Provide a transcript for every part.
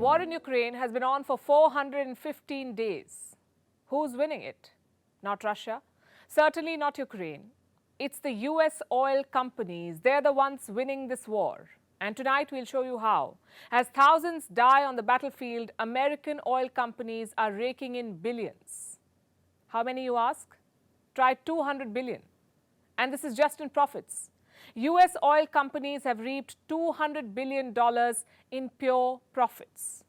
war in Ukraine has been on for 415 days. Who's winning it? Not Russia, certainly not Ukraine. It's the US oil companies. They're the ones winning this war. And tonight we'll show you how. As thousands die on the battlefield, American oil companies are raking in billions. How many, you ask? Try 200 billion. And this is just in profits. US oil companies have reaped $200 billion in pure profits.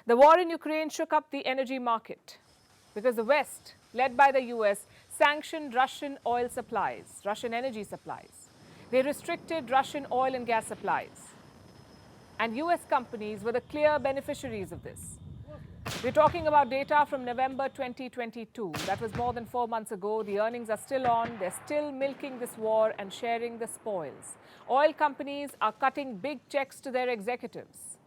The war in Ukraine shook up the energy market because the West, led by the US, sanctioned Russian oil supplies, Russian energy supplies. They restricted Russian oil and gas supplies. And US companies were the clear beneficiaries of this. We're talking about data from November 2022. That was more than 4 months ago. The earnings are still on. They're still milking this war and sharing the spoils. Oil companies are cutting big checks to their executives.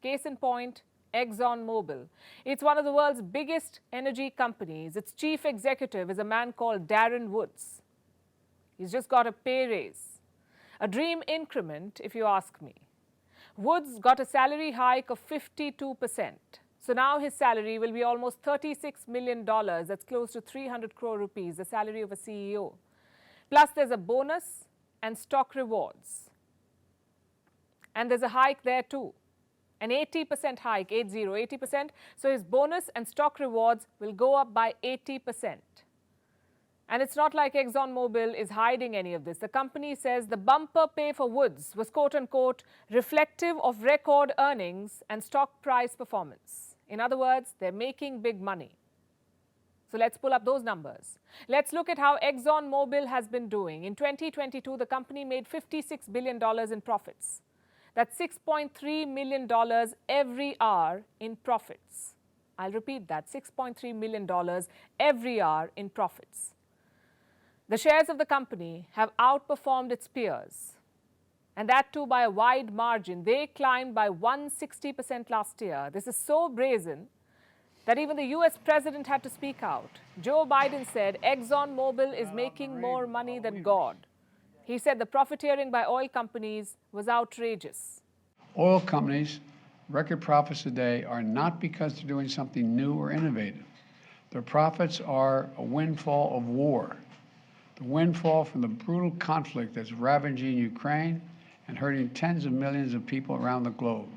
Case in point, ExxonMobil. It's one of the world's biggest energy companies. Its chief executive is a man called Darren Woods. He's just got a pay raise. A dream increment, if you ask me. Woods got a salary hike of 52%. So now his salary will be almost $36 million. That's close to 300 crore rupees, the salary of a CEO. Plus there's a bonus and stock rewards. And there's a hike there too. An 80% hike, 80%. So his bonus and stock rewards will go up by 80%. And it's not like ExxonMobil is hiding any of this. The company says the bumper pay for Woods was quote-unquote reflective of record earnings and stock price performance. In other words, they're making big money. So let's pull up those numbers. Let's look at how ExxonMobil has been doing. In 2022, the company made $56 billion in profits. That's $6.3 million every hour in profits. I'll repeat that, $6.3 million every hour in profits. The shares of the company have outperformed its peers, and that too by a wide margin. They climbed by 160% last year. This is so brazen that even the US president had to speak out. Joe Biden said ExxonMobil is making more money than God. He said the profiteering by oil companies was outrageous. Oil companies' record profits today are not because they're doing something new or innovative. Their profits are a windfall of war. The windfall from the brutal conflict that's ravaging Ukraine and hurting tens of millions of people around the globe.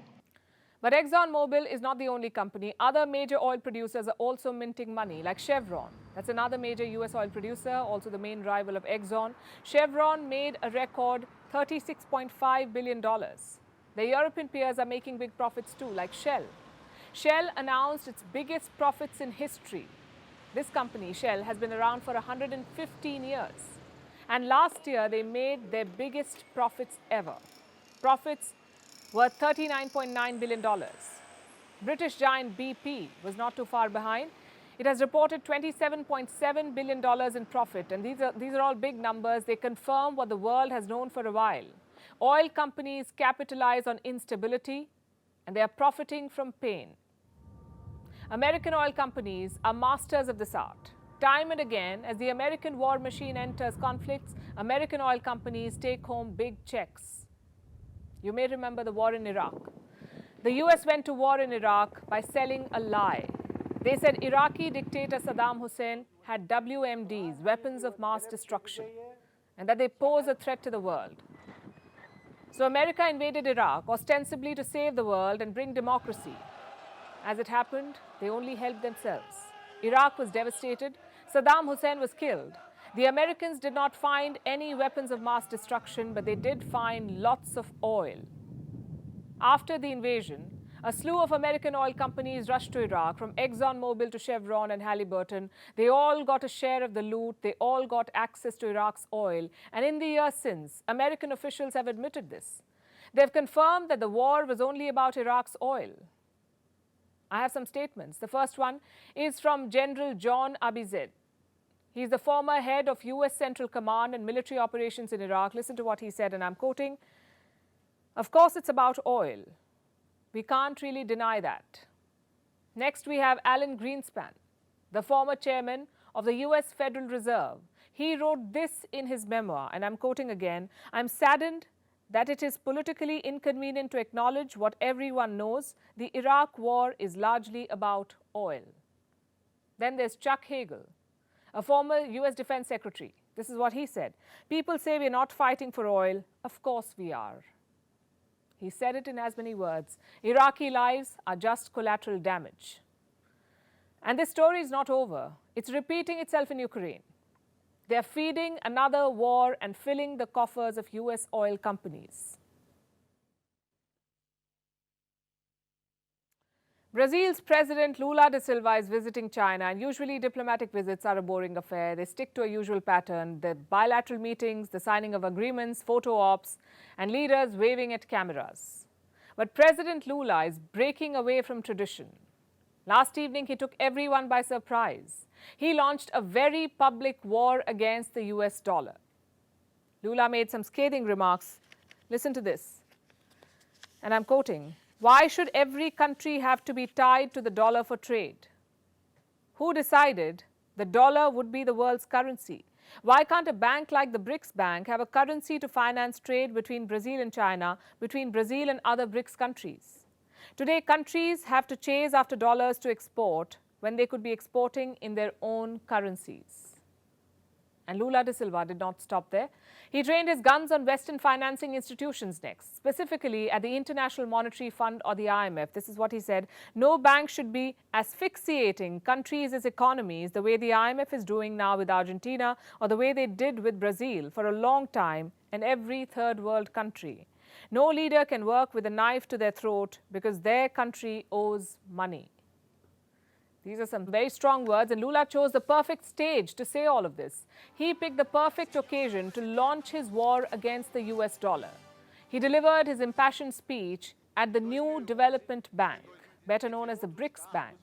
But ExxonMobil is not the only company. Other major oil producers are also minting money, like Chevron. That's another major US oil producer, also the main rival of Exxon. Chevron made a record $36.5 billion. The European peers are making big profits too, like Shell. Shell announced its biggest profits in history. This company, Shell, has been around for 115 years. And last year, they made their biggest profits ever. Profits worth $39.9 billion. British giant BP was not too far behind. It has reported $27.7 billion in profit. And these are all big numbers. They confirm what the world has known for a while. Oil companies capitalize on instability, and they are profiting from pain. American oil companies are masters of this art. Time and again, as the American war machine enters conflicts, American oil companies take home big checks. You may remember the war in Iraq. The US went to war in Iraq by selling a lie. They said Iraqi dictator Saddam Hussein had WMDs, weapons of mass destruction, and that they pose a threat to the world. So America invaded Iraq ostensibly to save the world and bring democracy. As it happened, they only helped themselves. Iraq was devastated. Saddam Hussein was killed. The Americans did not find any weapons of mass destruction, but they did find lots of oil. After the invasion, a slew of American oil companies rushed to Iraq, from ExxonMobil to Chevron and Halliburton. They all got a share of the loot. They all got access to Iraq's oil. And in the years since, American officials have admitted this. They've confirmed that the war was only about Iraq's oil. I have some statements. The first one is from General John Abizadeh. He's the former head of US Central Command and military operations in Iraq. Listen to what he said, and I'm quoting, "Of course, it's about oil. We can't really deny that." Next, we have Alan Greenspan, the former chairman of the US Federal Reserve. He wrote this in his memoir, and I'm quoting again, "I'm saddened that it is politically inconvenient to acknowledge what everyone knows: the Iraq war is largely about oil. Then there's Chuck Hagel, a former US Defense Secretary. This is what he said: "People say we're not fighting for oil. Of course we are." He said it in as many words: Iraqi lives are just collateral damage. And this story is not over. It's repeating itself in Ukraine. They're feeding another war and filling the coffers of US oil companies. Brazil's President Lula da Silva is visiting China, and usually diplomatic visits are a boring affair. They stick to a usual pattern: the bilateral meetings, the signing of agreements, photo ops, and leaders waving at cameras. But President Lula is breaking away from tradition. Last evening, he took everyone by surprise. He launched a very public war against the US dollar. Lula made some scathing remarks. Listen to this. And I'm quoting: "Why should every country have to be tied to the dollar for trade? Who decided the dollar would be the world's currency? Why can't a bank like the BRICS Bank have a currency to finance trade between Brazil and China, between Brazil and other BRICS countries? Today, countries have to chase after dollars to export when they could be exporting in their own currencies." And Lula da Silva did not stop there. He trained his guns on Western financing institutions next, specifically at the International Monetary Fund or the IMF. This is what he said: "No bank should be asphyxiating countries as economies the way the IMF is doing now with Argentina, or the way they did with Brazil for a long time and every third world country. No leader can work with a knife to their throat because their country owes money." These are some very strong words, and Lula chose the perfect stage to say all of this. He picked the perfect occasion to launch his war against the US dollar. He delivered his impassioned speech at the New Development Bank, better known as the BRICS Bank.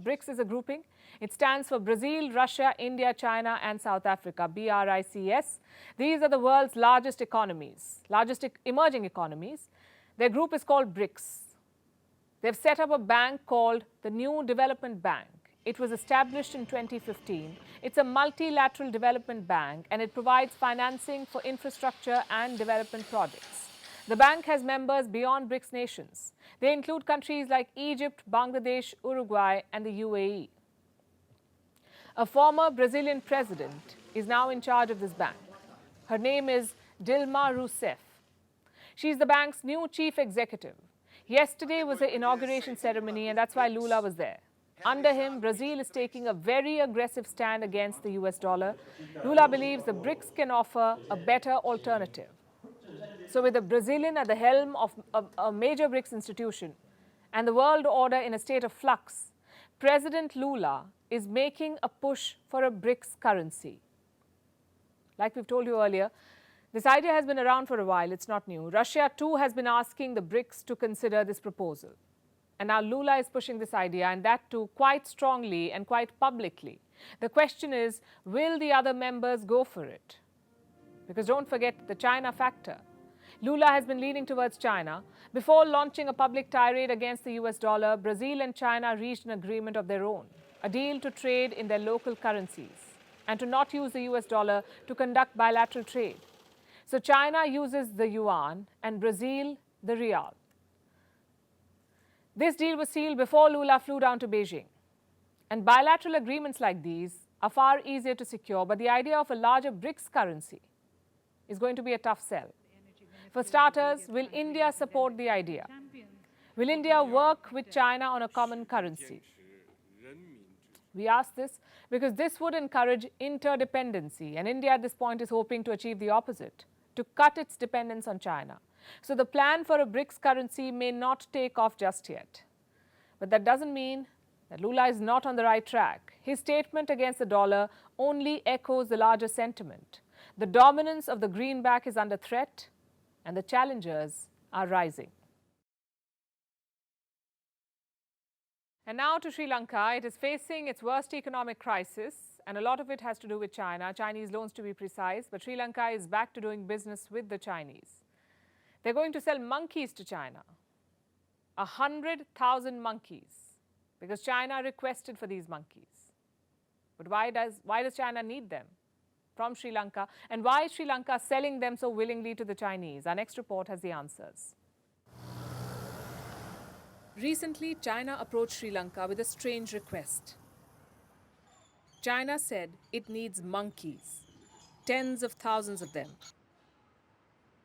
BRICS is a grouping. It stands for Brazil, Russia, India, China, and South Africa, BRICS. These are the world's largest economies, emerging economies. Their group is called BRICS. They've set up a bank called the New Development Bank. It was established in 2015. It's a multilateral development bank, and it provides financing for infrastructure and development projects. The bank has members beyond BRICS nations. They include countries like Egypt, Bangladesh, Uruguay, and the UAE. A former Brazilian president is now in charge of this bank. Her name is Dilma Rousseff. She's the bank's new chief executive. Yesterday was the inauguration ceremony, and that's why Lula was there. Under him, Brazil is taking a very aggressive stand against the US dollar. Lula believes the BRICS can offer a better alternative. So with a Brazilian at the helm of a major BRICS institution and the world order in a state of flux, President Lula is making a push for a BRICS currency. Like we've told you earlier, this idea has been around for a while. It's not new. Russia, too, has been asking the BRICS to consider this proposal. And now Lula is pushing this idea, and that too quite strongly and quite publicly. The question is, will the other members go for it? Because don't forget the China factor. Lula has been leaning towards China. Before launching a public tirade against the US dollar, Brazil and China reached an agreement of their own, a deal to trade in their local currencies and to not use the US dollar to conduct bilateral trade. So China uses the yuan and Brazil the real. This deal was sealed before Lula flew down to Beijing. And bilateral agreements like these are far easier to secure, but the idea of a larger BRICS currency is going to be a tough sell. For starters, will India support the idea? Will India work with China on a common currency? We ask this because this would encourage interdependency, and India at this point is hoping to achieve the opposite, to cut its dependence on China. So the plan for a BRICS currency may not take off just yet. But that doesn't mean that Lula is not on the right track. His statement against the dollar only echoes the larger sentiment. The dominance of the greenback is under threat, and the challengers are rising. And now to Sri Lanka. It is facing its worst economic crisis, and a lot of it has to do with China, Chinese loans to be precise, but Sri Lanka is back to doing business with the Chinese. They're going to sell monkeys to China, 100,000 monkeys, because China requested for these monkeys. But why does China need them? from Sri Lanka, and why is Sri Lanka selling them so willingly to the Chinese? Our next report has the answers. Recently, China approached Sri Lanka with a strange request. China said it needs monkeys, tens of thousands of them,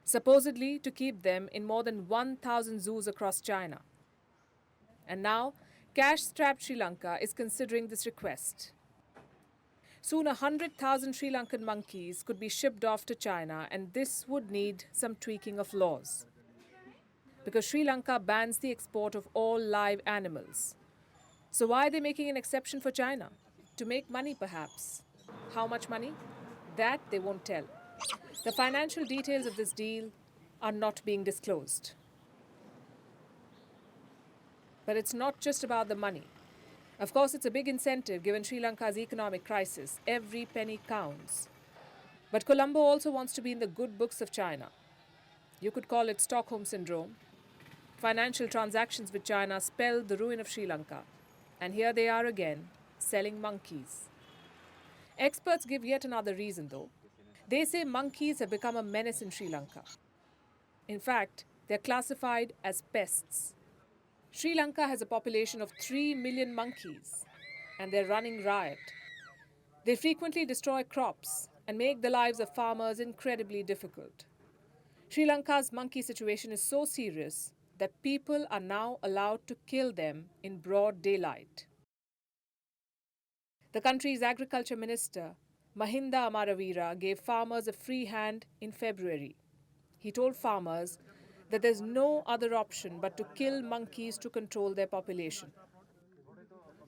supposedly to keep them in more than 1,000 zoos across China. And now, cash-strapped Sri Lanka is considering this request. Soon 100,000 Sri Lankan monkeys could be shipped off to China, and this would need some tweaking of laws. Because Sri Lanka bans the export of all live animals. So why are they making an exception for China? To make money, perhaps. How much money? That they won't tell. The financial details of this deal are not being disclosed. But it's not just about the money. Of course, it's a big incentive given Sri Lanka's economic crisis. Every penny counts. But Colombo also wants to be in the good books of China. You could call it Stockholm Syndrome. Financial transactions with China spelled the ruin of Sri Lanka. And here they are again, selling monkeys. Experts give yet another reason, though. They say monkeys have become a menace in Sri Lanka. In fact, they're classified as pests. Sri Lanka has a population of 3 million monkeys, and they're running riot. They frequently destroy crops and make the lives of farmers incredibly difficult. Sri Lanka's monkey situation is so serious that people are now allowed to kill them in broad daylight. The country's agriculture minister, Mahinda Amaravira, gave farmers a free hand in February. He told farmers that there's no other option but to kill monkeys to control their population.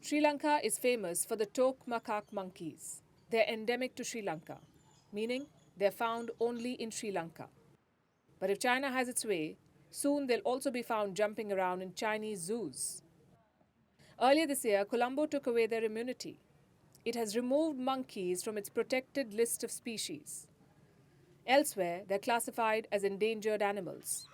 Sri Lanka is famous for the toque macaque monkeys. They're endemic to Sri Lanka, meaning they're found only in Sri Lanka. But if China has its way, soon they'll also be found jumping around in Chinese zoos. Earlier this year, Colombo took away their immunity. It has removed monkeys from its protected list of species. Elsewhere, they're classified as endangered animals.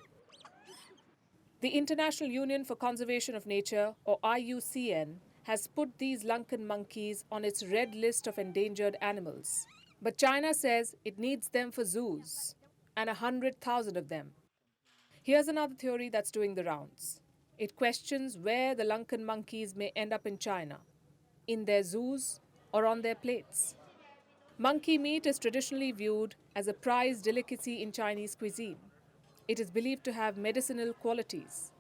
The International Union for Conservation of Nature, or IUCN, has put these Lankan monkeys on its red list of endangered animals. But China says it needs them for zoos, and 100,000 of them. Here's another theory that's doing the rounds. It questions where the Lankan monkeys may end up in China, in their zoos or on their plates. Monkey meat is traditionally viewed as a prized delicacy in Chinese cuisine. It is believed to have medicinal qualities.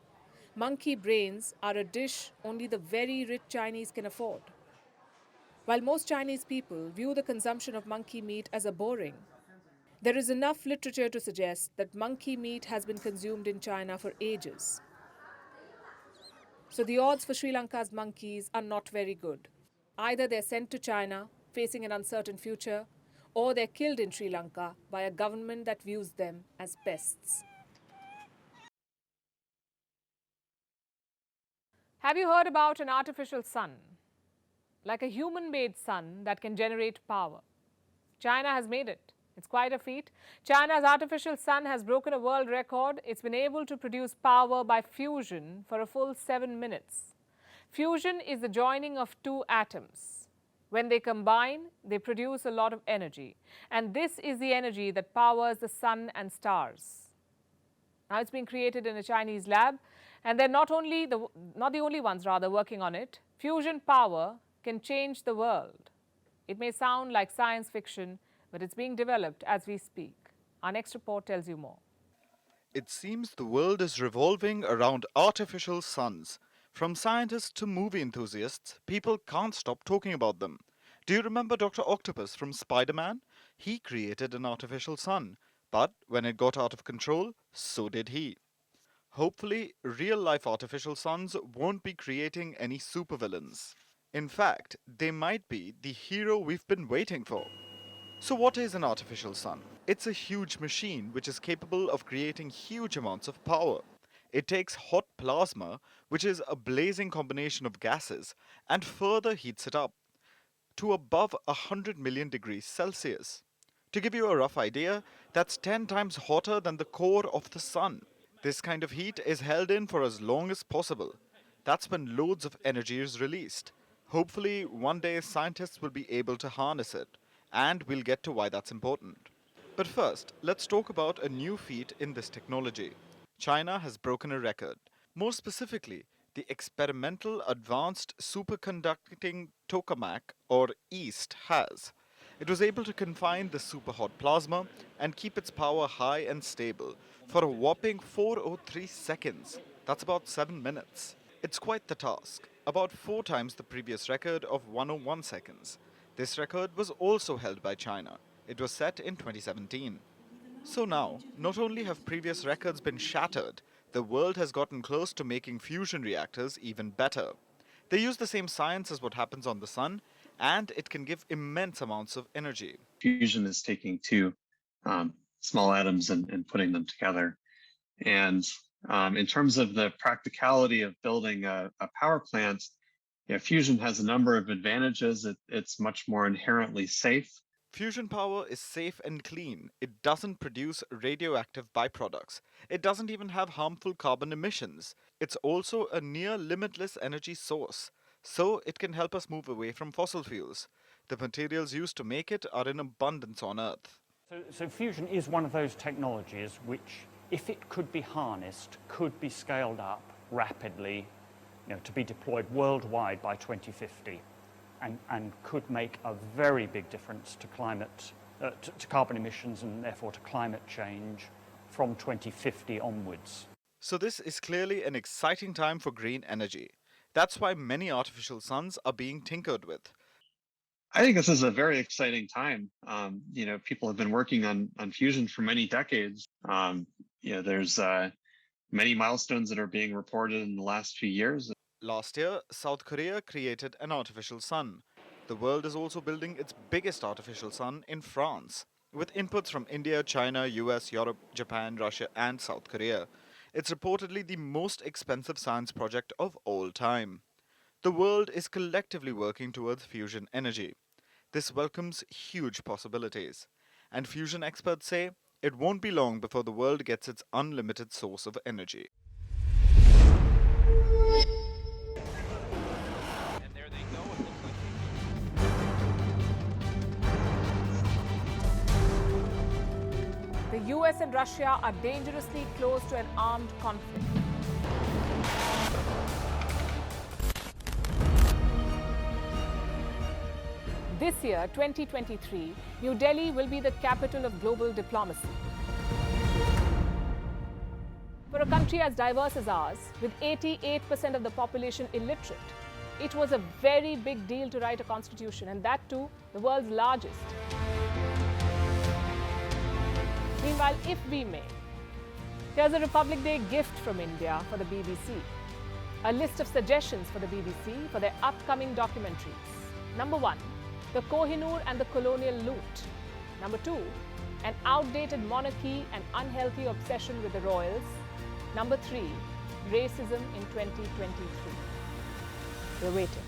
Monkey brains are a dish only the very rich Chinese can afford. While most Chinese people view the consumption of monkey meat as boring, there is enough literature to suggest that monkey meat has been consumed in China for ages. So the odds for Sri Lanka's monkeys are not very good. Either they're sent to China, facing an uncertain future, or they're killed in Sri Lanka by a government that views them as pests. Have you heard about an artificial sun? Like a human-made sun that can generate power. China has made it. It's quite a feat. China's artificial sun has broken a world record. It's been able to produce power by fusion for a full 7 minutes. Fusion is the joining of two atoms. When they combine, they produce a lot of energy. And this is the energy that powers the sun and stars. Now it's being created in a Chinese lab, and they're not the only ones working on it. Fusion power can change the world. It may sound like science fiction, but it's being developed as we speak. Our next report tells you more. It seems the world is revolving around artificial suns. From scientists to movie enthusiasts, people can't stop talking about them. Do you remember Dr. Octopus from Spider-Man? He created an artificial sun, but when it got out of control, so did he. Hopefully, real-life artificial suns won't be creating any supervillains. In fact, they might be the hero we've been waiting for. So what is an artificial sun? It's a huge machine which is capable of creating huge amounts of power. It takes hot plasma, which is a blazing combination of gases, and further heats it up to above 100 million degrees Celsius. To give you a rough idea, that's 10 times hotter than the core of the sun. This kind of heat is held in for as long as possible. That's when loads of energy is released. Hopefully, one day scientists will be able to harness it And we'll get to why that's important. But first, let's talk about a new feat in this technology. China has broken a record. More specifically, the Experimental Advanced Superconducting Tokamak, or EAST, has. It was able to confine the superhot plasma and keep its power high and stable for a whopping 403 seconds. That's about 7 minutes. It's quite the task, about 4 times the previous record of 101 seconds. This record was also held by China. It was set in 2017. So now, not only have previous records been shattered, the world has gotten close to making fusion reactors even better. They use the same science as what happens on the sun, and it can give immense amounts of energy. Fusion is taking two small atoms and putting them together. And in terms of the practicality of building a power plant, fusion has a number of advantages. It's much more inherently safe. Fusion power is safe and clean. It doesn't produce radioactive byproducts. It doesn't even have harmful carbon emissions. It's also a near limitless energy source, so it can help us move away from fossil fuels. The materials used to make it are in abundance on Earth. So fusion is one of those technologies which, if it could be harnessed, could be scaled up rapidly, to be deployed worldwide by 2050. And could make a very big difference to climate, to carbon emissions and therefore to climate change from 2050 onwards. So this is clearly an exciting time for green energy. That's why many artificial suns are being tinkered with. I think this is a very exciting time. People have been working on fusion for many decades. There's many milestones that are being reported in the last few years. Last year, South Korea created an artificial sun. The world is also building its biggest artificial sun in France, with inputs from India, China, US, Europe, Japan, Russia, and South Korea. It's reportedly the most expensive science project of all time. The world is collectively working towards fusion energy. This welcomes huge possibilities. And fusion experts say it won't be long before the world gets its unlimited source of energy. The US and Russia are dangerously close to an armed conflict. This year, 2023, New Delhi will be the capital of global diplomacy. For a country as diverse as ours, with 88% of the population illiterate, it was a very big deal to write a constitution, and that too, the world's largest. Meanwhile, if we may, here's a Republic Day gift from India for the BBC. A list of suggestions for the BBC for their upcoming documentaries. Number 1, the Kohinoor and the colonial loot. Number 2, an outdated monarchy and unhealthy obsession with the royals. Number 3, racism in 2023. We're waiting.